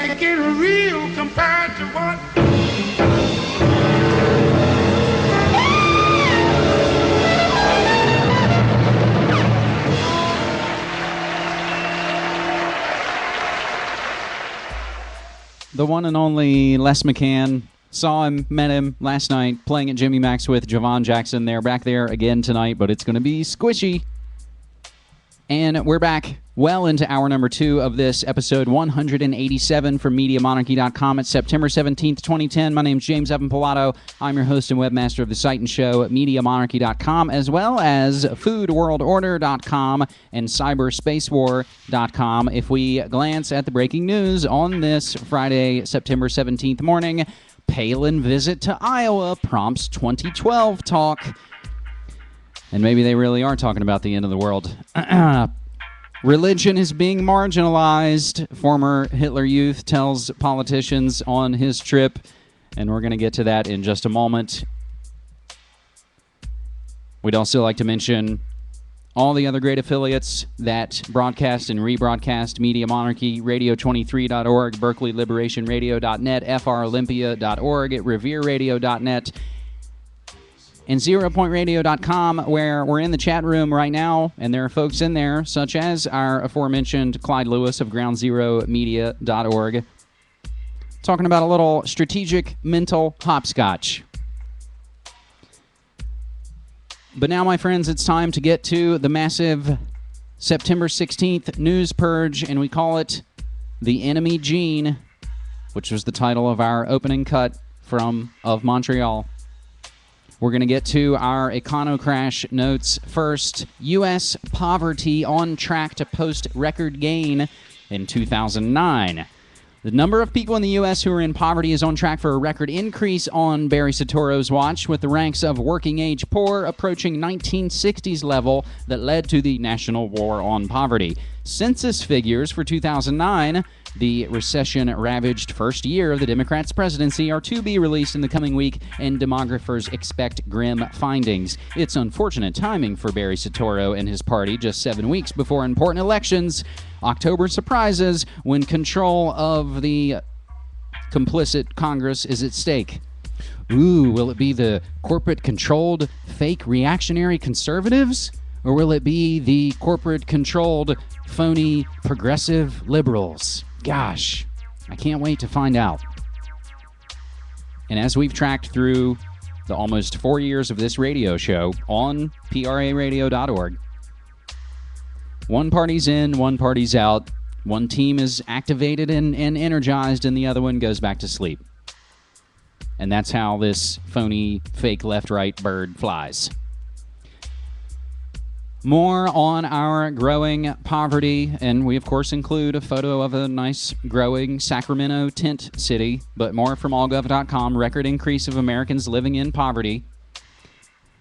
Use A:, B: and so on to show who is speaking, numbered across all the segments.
A: Make it real compared to what?
B: The one and only Les McCann. Saw him, met him last night, playing at Jimmy Mac's with Javon Jackson. They're back there again tonight, but it's going to be squishy. And we're back well into hour number 2 of this episode 187 from MediaMonarchy.com. It's September 17th, 2010. My name's James Evan Pilato. I'm your host and webmaster of the site and show at MediaMonarchy.com, as well as FoodWorldOrder.com and CyberSpaceWar.com. If we glance at the breaking news on this Friday, September 17th morning, Palin visit to Iowa prompts 2012 talk. And maybe they really are talking about the end of the world. Religion is being marginalized, former Hitler Youth tells politicians on his trip. And we're going to get to that in just a moment. We'd also like to mention all the other great affiliates that broadcast and rebroadcast Media Monarchy, radio23.org, BerkeleyLiberationRadio.net, FROlympia.org, RevereRadio.net, and ZeroPointRadio.com, where we're in the chat room right now, and there are folks in there, such as our aforementioned Clyde Lewis of GroundZeroMedia.org, talking about a little strategic mental hopscotch. But now, my friends, it's time to get to the massive September 16th news purge, and we call it The Enemy Gene, which was the title of our opening cut of Montreal. We're going to get to our Econocrash notes first. U.S. poverty on track to post record gain in 2009. The number of people in the U.S. who are in poverty is on track for a record increase on Barry Soetoro's watch, with the ranks of working-age poor approaching 1960s level that led to the National War on Poverty. Census figures for 2009, the recession-ravaged first year of the Democrats' presidency, are to be released in the coming week, and demographers expect grim findings. It's unfortunate timing for Barry Soetoro and his party just 7 weeks before important elections. October surprises when control of the complicit Congress is at stake. Ooh, will it be the corporate-controlled, fake reactionary conservatives? Or will it be the corporate-controlled, phony, progressive liberals? Gosh, I can't wait to find out. And as we've tracked through the almost 4 years of this radio show on PRAradio.org, one party's in, one party's out. One team is activated and energized, and the other one goes back to sleep. And that's how this phony, fake left-right bird flies. More on our growing poverty, and we, of course, include a photo of a nice, growing Sacramento tent city, but more from allgov.com, record increase of Americans living in poverty.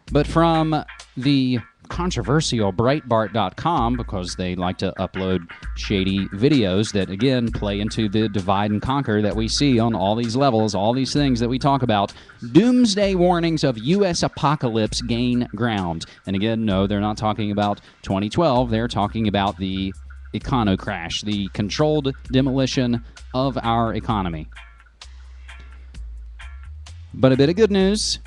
B: But from the controversial Breitbart.com, because they like to upload shady videos that, again, play into the divide and conquer that we see on all these levels, all these things that we talk about. Doomsday warnings of U.S. apocalypse gain ground. And again, no, they're not talking about 2012. They're talking about the econocrash, the controlled demolition of our economy. But a bit of good news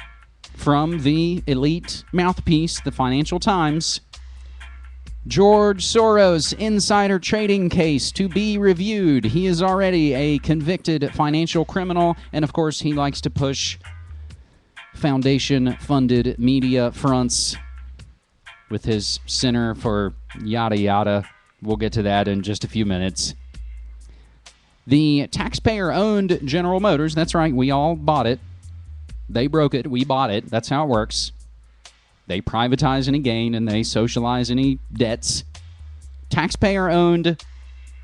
B: from the elite mouthpiece, the Financial Times. George Soros insider trading case to be reviewed. He is already a convicted financial criminal, and of course he likes to push foundation-funded media fronts with his Center for Yada Yada. We'll get to that in just a few minutes. The taxpayer-owned General Motors, that's right, we all bought it. They broke it, we bought it. That's how it works. They privatize any gain and they socialize any debts. Taxpayer-owned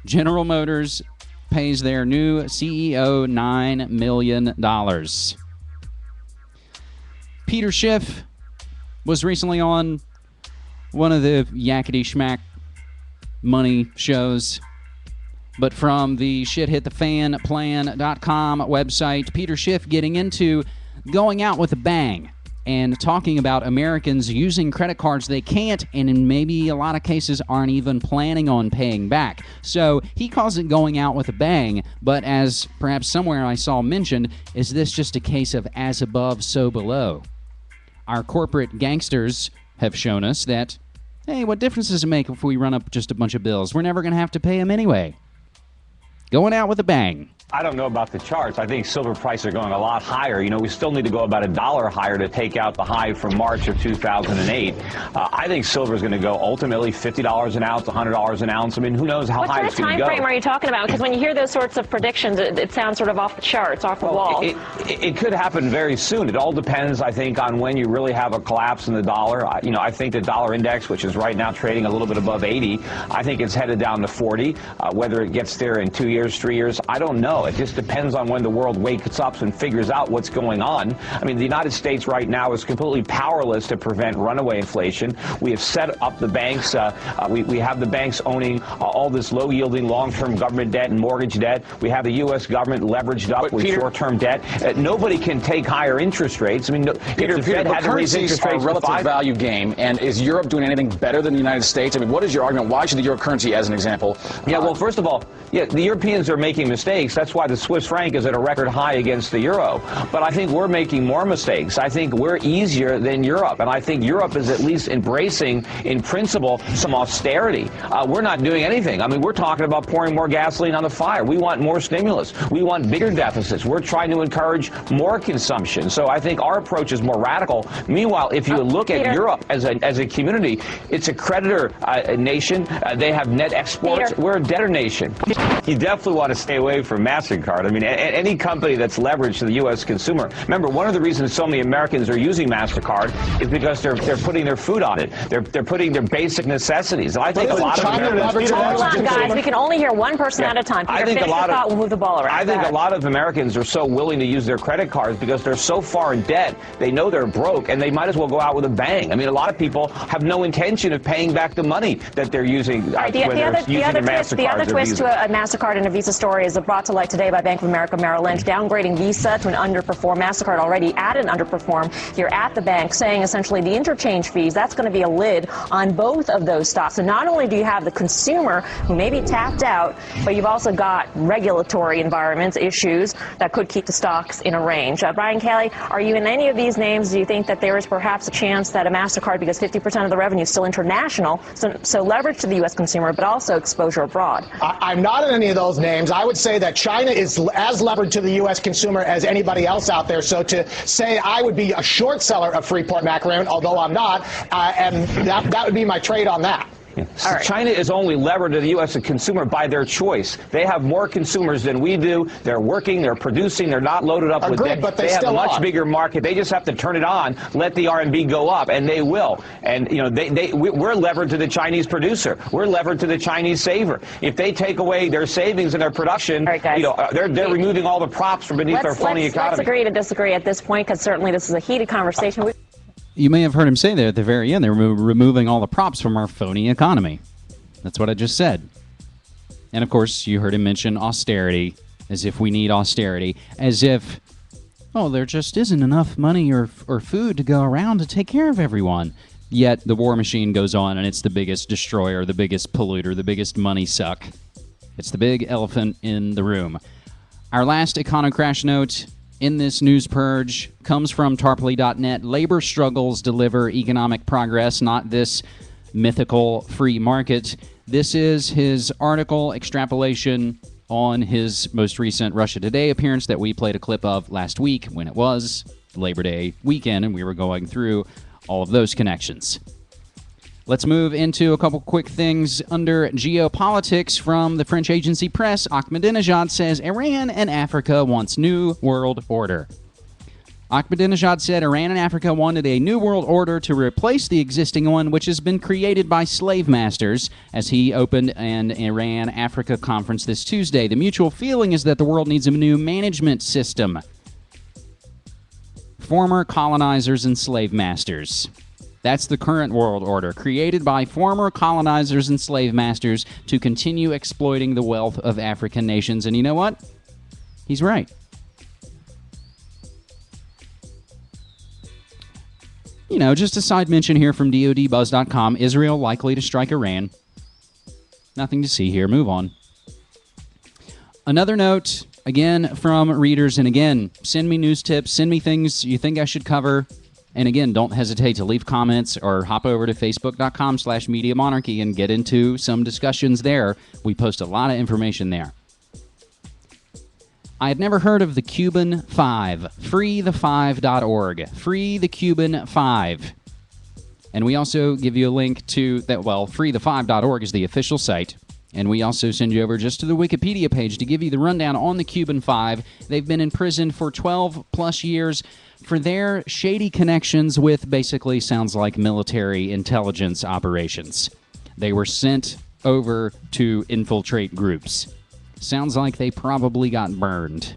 B: General Motors pays their new CEO $9 million. Peter Schiff was recently on one of the yakety-schmack money shows. But from the shithitthefan.plan.com website, Peter Schiff getting into going out with a bang and talking about Americans using credit cards they can't and in maybe a lot of cases aren't even planning on paying back. So he calls it going out with a bang, but as perhaps somewhere I saw mentioned, is this just a case of as above, so below? Our corporate gangsters have shown us that, hey, what difference does it make if we run up just a bunch of bills? We're never going to have to pay them anyway. Going out with a bang.
C: I don't know about the charts. I think silver prices are going a lot higher. You know, we still need to go about $1 higher to take out the high from March of 2008. I think silver is going to go ultimately $50 an ounce, $100 an ounce. I mean, who knows how high it's going to go.
D: What time frame are you talking about? Because when you hear those sorts of predictions, it sounds sort of off the charts, off the wall.
C: It could happen very soon. It all depends, I think, on when you really have a collapse in the dollar. You know, I think the dollar index, which is right now trading a little bit above 80, I think it's headed down to 40. Whether it gets there in 2 years, 3 years, I don't know. It just depends on when the world wakes up and figures out what's going on. I mean, the United States right now is completely powerless to prevent runaway inflation. We have set up the banks. We have the banks owning all this low-yielding long-term government debt and mortgage debt. We have the U.S. government leveraged up with short-term debt. Nobody can take higher interest rates. I mean,
E: Peter, but currencies are a relative value game, and is Europe doing anything better than the United States? I mean, what is your argument? Why should the euro currency, as an example?
C: Yeah, well, first of all, yeah, the Europeans are making mistakes. That's why the Swiss franc is at a record high against the euro. But I think we're making more mistakes. I think we're easier than Europe. And I think Europe is at least embracing, in principle, some austerity. We're not doing anything. I mean, we're talking about pouring more gasoline on the fire. We want more stimulus. We want bigger deficits. We're trying to encourage more consumption. So I think our approach is more radical. Meanwhile, if you look at Europe as a community, it's a creditor nation. They have net exports. We're a debtor nation. You definitely want to stay away from MasterCard. I mean, any company that's leveraged to the U.S. consumer. Remember, one of the reasons so many Americans are using MasterCard is because they're putting their food on it. They're putting their basic necessities. And I think a lot of Americans.
D: Hold on, guys. We can only hear one person at a time. Peter, finish your thought. We'll move the ball around.
C: I think a lot of Americans are so willing to use their credit cards because they're so far in debt. They know they're broke, and they might as well go out with a bang. I mean, a lot of people have no intention of paying back the money that they're using.
D: The other twist to a MasterCard and a Visa story is brought to light today by Bank of America Merrill Lynch, downgrading Visa to an underperform. MasterCard already at an underperform here at the bank, saying essentially the interchange fees, that's going to be a lid on both of those stocks. So not only do you have the consumer who may be tapped out, but you've also got regulatory environments, issues that could keep the stocks in a range. Brian Kelly, are you in any of these names? Do you think that there is perhaps a chance that a MasterCard, because 50% of the revenue is still international, so leverage to the U.S. consumer, but also exposure abroad?
F: I'm not in any of those names. I would say that China is as levered to the U.S. consumer as anybody else out there. So to say I would be a short seller of Freeport McMoRan, although I'm not, and that would be my trade on that.
C: So right. China is only levered to the U.S. consumer by their choice. They have more consumers than we do. They're working, they're producing, they're not loaded up with debt.
F: But
C: they have a much bigger market. They just have to turn it on, let the RMB go up, and they will. And you know, we're levered to the Chinese producer. We're levered to the Chinese saver. If they take away their savings and their production,
D: right,
C: you know, they're removing all the props from beneath our phony economy.
D: Let's agree to disagree at this point, because certainly this is a heated conversation.
B: You may have heard him say there at the very end, they're removing all the props from our phony economy. That's what I just said. And of course, you heard him mention austerity, as if we need austerity, as if, oh, there just isn't enough money or food to go around to take care of everyone. Yet the war machine goes on, and it's the biggest destroyer, the biggest polluter, the biggest money suck. It's the big elephant in the room. Our last Econo Crash note in this news purge comes from tarpley.net. Labor struggles deliver economic progress, not this mythical free market. This is his article extrapolation on his most recent Russia Today appearance that we played a clip of last week when it was Labor Day weekend, and we were going through all of those connections. Let's move into a couple quick things under geopolitics from the French agency Press. Ahmadinejad says Iran and Africa wants new world order. Ahmadinejad said Iran and Africa wanted a new world order to replace the existing one, which has been created by slave masters, as he opened an Iran-Africa conference this Tuesday. The mutual feeling is that the world needs a new management system. Former colonizers and slave masters. That's the current world order, created by former colonizers and slave masters to continue exploiting the wealth of African nations. And you know what? He's right. just a side mention here from DoDBuzz.com. Israel likely to strike Iran. Nothing to see here. Move on. Another note, again, from readers. And again, send me news tips. Send me things you think I should cover. And again, don't hesitate to leave comments or hop over to facebook.com/Media Monarchy and get into some discussions there. We post a lot of information there. I had never heard of the Cuban 5. FreeThe5.org. Free the Cuban 5. And we also give you a link to that. Well, FreeThe5.org is the official site. And we also send you over just to the Wikipedia page to give you the rundown on the Cuban 5. They've been in prison for 12 plus years for their shady connections with basically sounds like military intelligence operations. They were sent over to infiltrate groups. Sounds like they probably got burned.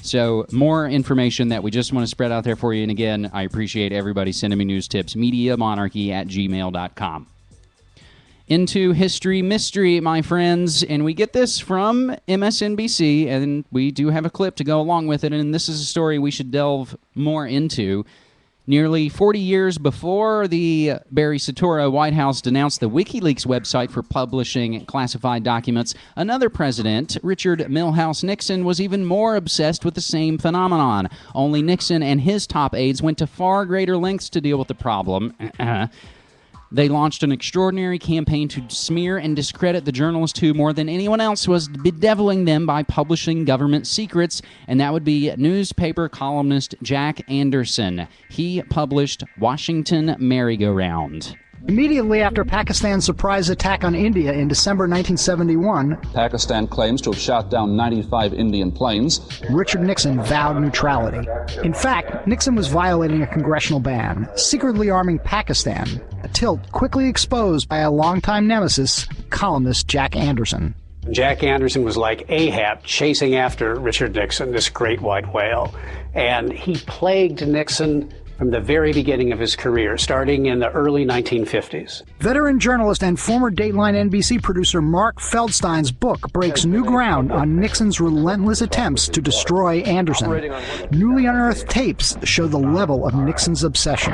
B: So more information that we just want to spread out there for you. And again, I appreciate everybody sending me news tips. MediaMonarchy@gmail.com. Into history mystery, my friends, and we get this from MSNBC, and we do have a clip to go along with it, and this is a story we should delve more into. Nearly 40 years before the Barry Soetoro White House denounced the WikiLeaks website for publishing classified documents, another president, Richard Milhouse Nixon, was even more obsessed with the same phenomenon. Only Nixon and his top aides went to far greater lengths to deal with the problem. They launched an extraordinary campaign to smear and discredit the journalist who, more than anyone else, was bedeviling them by publishing government secrets, and that would be newspaper columnist Jack Anderson. He published Washington Merry-Go-Round.
G: Immediately after Pakistan's surprise attack on India in December 1971,
H: Pakistan claims to have shot down 95 Indian planes.
G: Richard Nixon vowed neutrality. In fact, Nixon was violating a congressional ban, secretly arming Pakistan, a tilt quickly exposed by a longtime nemesis, columnist Jack Anderson.
I: Jack Anderson was like Ahab chasing after Richard Nixon, this great white whale, and he plagued Nixon from the very beginning of his career, starting in the early 1950s.
G: Veteran journalist and former Dateline NBC producer Mark Feldstein's book breaks new ground on Nixon's relentless attempts to destroy Anderson. Newly unearthed tapes show the level of Nixon's obsession.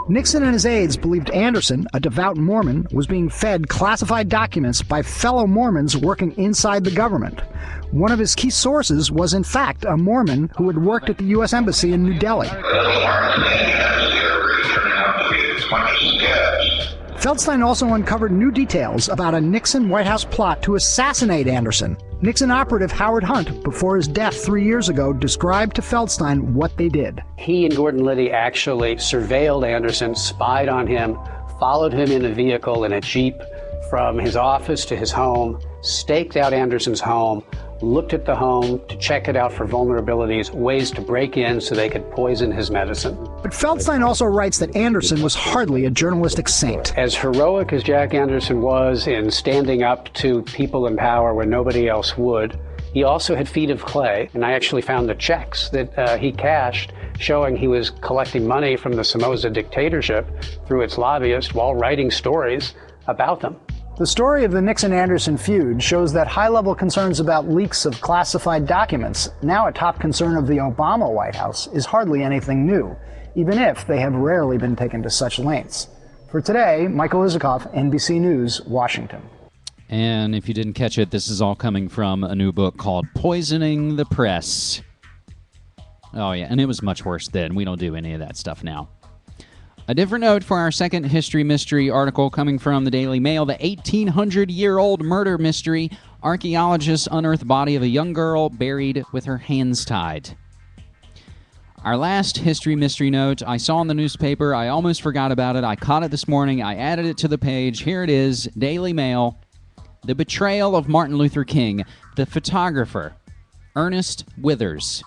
G: Nixon and his aides believed Anderson, a devout Mormon, was being fed classified documents by fellow Mormons working inside the government. One of his key sources was, in fact, a Mormon who had worked at the U.S. Embassy in New Delhi. Feldstein also uncovered new details about a Nixon White House plot to assassinate Anderson. Nixon operative Howard Hunt, before his death 3 years ago, described to Feldstein what they did.
I: He and Gordon Liddy actually surveilled Anderson, spied on him, followed him in a vehicle in a Jeep from his office to his home, staked out Anderson's home, looked at the home to check it out for vulnerabilities, ways to break in so they could poison his medicine.
G: But Feldstein also writes that Anderson was hardly a journalistic saint.
I: As heroic as Jack Anderson was in standing up to people in power when nobody else would, he also had feet of clay, and I actually found the checks that he cashed showing he was collecting money from the Somoza dictatorship through its lobbyists while writing stories about them.
G: The story of the Nixon-Anderson feud shows that high-level concerns about leaks of classified documents, now a top concern of the Obama White House, is hardly anything new, even if they have rarely been taken to such lengths. For today, Michael Isikoff, NBC News, Washington.
B: And if you didn't catch it, this is all coming from a new book called Poisoning the Press. Oh yeah, and it was much worse then. We don't do any of that stuff now. A different note for our second history mystery article coming from the Daily Mail. The 1,800-year-old murder mystery. Archaeologists unearth body of a young girl buried with her hands tied. Our last history mystery note I saw in the newspaper. I almost forgot about it. I caught it this morning. I added it to the page. Here it is, Daily Mail. The betrayal of Martin Luther King. The photographer, Ernest Withers,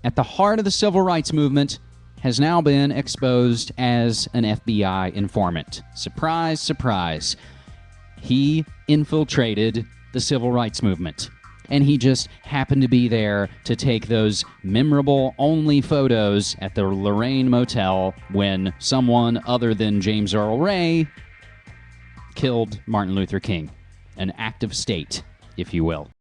B: at the heart of the civil rights movement, has now been exposed as an FBI informant. Surprise, surprise. He infiltrated the civil rights movement, and he just happened to be there to take those memorable only photos at the Lorraine Motel when someone other than James Earl Ray killed Martin Luther King. An act of state, if you will.